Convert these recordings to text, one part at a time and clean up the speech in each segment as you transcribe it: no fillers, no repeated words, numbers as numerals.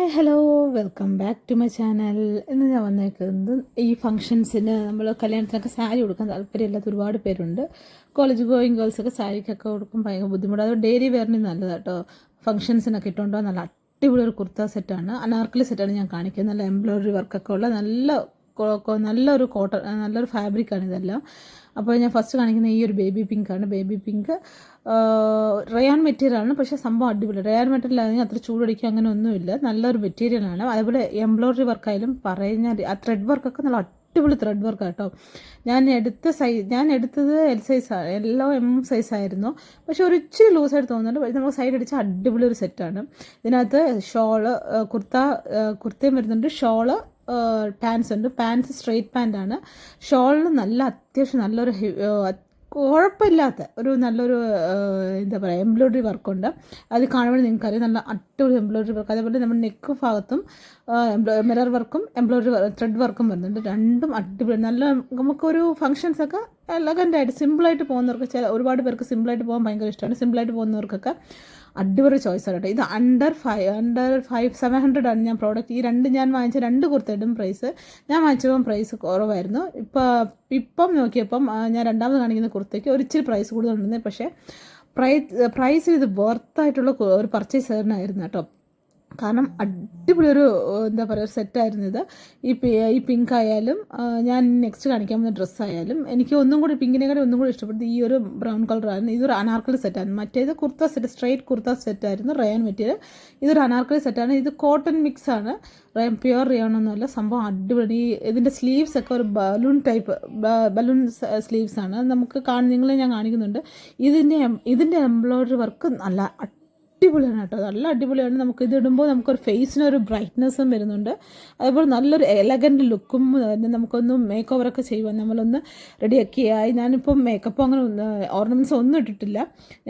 Hi hello welcome back to my channel. ഇന്ന് ഞാൻ വന്നേക്കുന്നത് ഈ ഫംഗ്ഷൻസിന് നമ്മൾ കല്യാണത്തിനൊക്കെ സാരി കൊടുക്കാൻ താല്പര്യമില്ലാത്ത ഒരുപാട് പേരുണ്ട്. കോളേജ് ഗോയിങ് ഗേൾസൊക്കെ സാരിക്കൊക്കെ കൊടുക്കും ഭയങ്കര ബുദ്ധിമുട്ട്. അത് ഡെയിലി വെയറിന് നല്ലതാണ് കേട്ടോ. ഫംഗ്ഷൻസിനൊക്കെ ഇട്ടുകൊണ്ടോ നല്ല അടിപൊളി ഒരു കുർത്ത സെറ്റാണ്, അനാർക്കലി സെറ്റാണ് ഞാൻ കാണിക്കുന്നത്. നല്ല എംബ്രോയ്ഡറി വർക്കൊക്കെ ഉള്ള നല്ലൊരു കോട്ടൺ, നല്ലൊരു ഫാബ്രിക്കാണ് ഇതെല്ലാം. അപ്പോൾ ഞാൻ ഫസ്റ്റ് കാണിക്കുന്ന ഈ ഒരു ബേബി പിങ്കാണ്. ബേബി പിങ്ക് റയാൻ മെറ്റീരിയലാണ്, പക്ഷേ സംഭവം അടിപൊളി. റയാൻ മെറ്റീരിയൽ ആണെങ്കിൽ അത്ര ചൂടടിക്കുക അങ്ങനെ ഒന്നുമില്ല, നല്ലൊരു മെറ്റീരിയലാണ്. അതേപോലെ എംബ്രോയ്ഡറി വർക്കായാലും പറയുന്ന ആ ത്രെഡ് വർക്കൊക്കെ നല്ല അടിപൊളി ത്രെഡ് വർക്ക് കേട്ടോ. ഞാൻ എടുത്തത് എൽ സൈസാണ്, എല്ലോ എം സൈസായിരുന്നു. പക്ഷേ ഒരു ഇച്ചിരി ലൂസായിട്ട് തോന്നുന്നുണ്ട്. നമുക്ക് സൈഡ് അടിച്ച അടിപൊളി ഒരു സെറ്റാണ്. ഇതിനകത്ത് ഷോള് കുർത്തയും വരുന്നുണ്ട്, ഷോള് പാൻസ് ഉണ്ട്. പാൻസ് സ്ട്രെയിറ്റ് പാൻ്റാണ്. ഷോളിന് അത്യാവശ്യം നല്ലൊരു കുഴപ്പമില്ലാത്ത നല്ലൊരു എന്താ പറയുക എംബ്രോയ്ഡറി വർക്കുണ്ട്. അത് കാണുമ്പോൾ നിങ്ങൾക്കറിയാം നല്ല അടിപൊളി എംബ്രോയ്ഡറി വർക്ക്. അതേപോലെ നമ്മുടെ നെക്ക് ഭാഗത്തും മിറർ വർക്കും എംബ്രോയ്ഡറി ത്രെഡ് വർക്കും വരുന്നുണ്ട്. രണ്ടും അടിപൊളി നല്ല. നമുക്കൊരു ഫങ്ഷൻസൊക്കെ എലഗൻ്റായിട്ട് സിമ്പിളായിട്ട് പോകുന്നവർക്ക്, ഒരുപാട് പേർക്ക് സിമ്പിളായിട്ട് പോകാൻ ഭയങ്കര ഇഷ്ടമാണ്. സിമ്പിളായിട്ട് പോകുന്നവർക്കൊക്കെ അടിപൊളി ചോയ്സാണ് കേട്ടോ. ഇത് അണ്ടർ 700 ആണ് ഞാൻ പ്രോഡക്റ്റ്. ഞാൻ വാങ്ങിച്ച 2 കുർത്തയുടെയും പ്രൈസ്, ഞാൻ വാങ്ങിച്ചപ്പോൾ പ്രൈസ് കുറവായിരുന്നു. ഇപ്പം നോക്കിയപ്പം ഞാൻ രണ്ടാമത് കാണിക്കുന്ന കുർത്തയ്ക്ക് ഒരു ഇച്ചിരി പ്രൈസ് കൂടുതലുണ്ടെന്ന്. പക്ഷേ പ്രൈസ് ഇത് വർത്തായിട്ടുള്ള ഒരു പർച്ചേസ് കേട്ടോ. കാരണം അടിപൊളി എന്താ പറയുക ഒരു സെറ്റായിരുന്നു ഇത്. ഈ പിങ്ക് ആയാലും ഞാൻ നെക്സ്റ്റ് കാണിക്കാൻ പോകുന്ന ഡ്രസ്സായാലും എനിക്ക് പിങ്കിനെക്കാളും ഒന്നും കൂടി ഇഷ്ടപ്പെട്ടത് ഈ ഒരു ബ്രൗൺ കളറായിരുന്നു. ഇതൊരു അനാർക്കലി സെറ്റായിരുന്നു. മറ്റേത് കുർത്ത സെറ്റ്, സ്ട്രെയിറ്റ് കുർത്ത സെറ്റായിരുന്നു, റയാൻ മെറ്റീരിയൽ. ഇതൊരു അനാർക്കലി സെറ്റാണ്. ഇത് കോട്ടൺ മിക്സ് ആണ്, പ്യുവർ റയോൺ ഒന്നുമല്ല. സംഭവം അടിപൊളി. ഇതിൻ്റെ സ്ലീവ്സ് ഒക്കെ ഒരു ബലൂൺ സ്ലീവ്സ് ആണ്. നമുക്ക് നിങ്ങളെ ഞാൻ കാണിക്കുന്നുണ്ട്. ഇതിൻ്റെ എംബ്രോയ്ഡറി വർക്ക് നല്ല അടിപൊളിയാണ് കേട്ടോ, നല്ല അടിപൊളിയാണ്. നമുക്കിത് ഇടുമ്പോൾ നമുക്കൊരു ഫേസിനൊരു ബ്രൈറ്റ്നെസ്സും വരുന്നുണ്ട്. അതേപോലെ നല്ലൊരു എലഗൻറ്റ് ലുക്കും. നമുക്കൊന്ന് മേക്ക് ഓവറൊക്കെ ചെയ്യുവാൻ നമ്മളൊന്ന് റെഡിയാക്കി ഞാനിപ്പം മേക്കപ്പ് അങ്ങനെ ഓർണമെൻറ്റ്സ് ഒന്നും ഇട്ടിട്ടില്ല.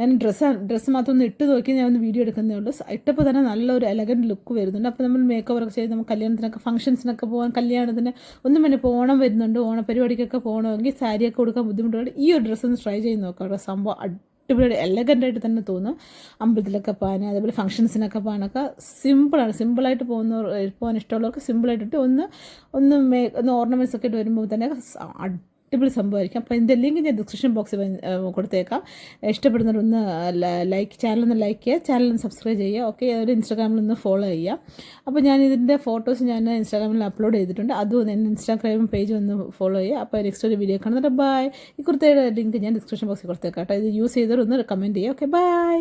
ഞാൻ ഡ്രസ്സ് മാത്രം ഒന്ന് ഇട്ട് നോക്കി ഞാൻ ഒന്ന് വീഡിയോ എടുക്കുന്നേ ഉള്ളൂ. ഇട്ടപ്പോൾ തന്നെ നല്ലൊരു എലഗൻറ്റ് ലുക്ക് വരുന്നുണ്ട്. അപ്പോൾ നമ്മൾ മേക്ക് ഓവറൊക്കെ ചെയ്ത് നമുക്ക് കല്യാണത്തിനൊക്കെ ഫംഗ്ഷൻസിനൊക്കെ പോകാൻ, കല്യാണത്തിന് ഒന്നും പിന്നെ ഓണം വരുന്നുണ്ട്, ഓണപരിപാടിക്കൊക്കെ പോകണമെങ്കിൽ സാരിയൊക്കെ കൊടുക്കാൻ ബുദ്ധിമുട്ടുണ്ട്. ഈ ഒരു ഡ്രസ്സ് ഒന്ന് ട്രൈ ചെയ്ത് നോക്കാം കേട്ടോ. സംഭവം അടിപൊളി എലഗൻ്റായിട്ട് തന്നെ തോന്നും. അമ്പലത്തിലൊക്കെ പോകാൻ, അതേപോലെ ഫംഗ്ഷൻസിനൊക്കെ പോകാനൊക്കെ സിമ്പിളായിട്ട് പോകാൻ ഇഷ്ടമുള്ളവർക്ക് സിമ്പിളായിട്ടിട്ട് ഒന്ന് ഓർണമെൻറ്റ്സ് ഒക്കെ ഇട്ട് വരുമ്പോൾ തന്നെ അടിപൊളി സംഭവമായിരിക്കും. അപ്പോൾ ഇതിൻ്റെ ലിങ്ക് ഞാൻ ഡിസ്ക്രിപ്ഷൻ ബോക്സിൽ കൊടുത്തേക്കാം. ഇഷ്ടപ്പെടുന്നവരൊന്ന് ചാനലൊന്ന് ലൈക്ക് ചെയ്യുക, ചാനലൊന്ന് സബ്സ്ക്രൈബ് ചെയ്യുക. ഓക്കെ, ഒരു ഇൻസ്റ്റാഗ്രാമിലൊന്ന് ഫോളോ ചെയ്യുക. അപ്പോൾ ഞാൻ ഇതിൻ്റെ ഫോട്ടോസ് ഞാൻ ഇൻസ്റ്റാഗ്രാമിൽ അപ്ലോഡ് ചെയ്തിട്ടുണ്ട്. അതും എൻ്റെ ഇൻസ്റ്റാഗ്രാം പേജ് ഒന്ന് ഫോളോ ചെയ്യുക. അപ്പോൾ നെക്സ്റ്റ് ഒരു വീഡിയോ കാണുന്നുണ്ട്. ബൈ. ഈ കുർത്തയുടെ ലിങ്ക് ഞാൻ ഡിസ്ക്രിപ്ഷൻ ബോക്സിൽ കൊടുത്തേക്കാം കേട്ടോ. ഇത് യൂസ് ചെയ്തവരൊന്ന് കമൻറ്റ് ചെയ്യുക. Okay, by.